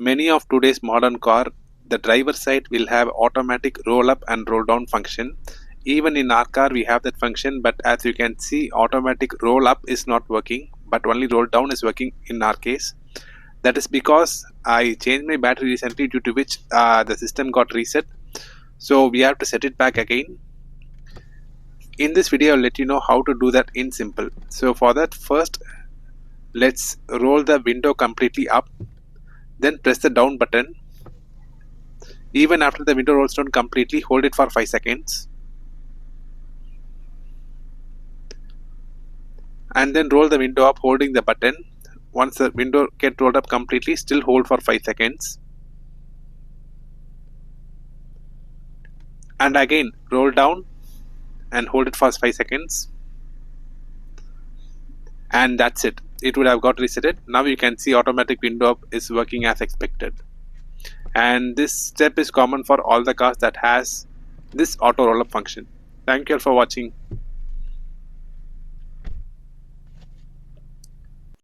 Many of today's modern car, the driver side will have automatic roll up and roll down function. Even in our car we have that function, but as you can see, automatic roll up is not working, but only roll down is working in our case. That is because I changed my battery recently, due to which the system got reset. So we have to set it back again. In this video I'll let you know how to do that in simple. So for that, first let's roll the window completely up, then press the down button. Even after the window rolls down completely, hold it for 5 seconds and then roll the window up holding the button. Once the window gets rolled up completely, still hold for 5 seconds and again roll down and hold it for 5 seconds, and that's it. It would have got resetted. Now you can see automatic window up is working as expected, and this step is common for all the cars that has this auto roll up function. Thank you all for watching.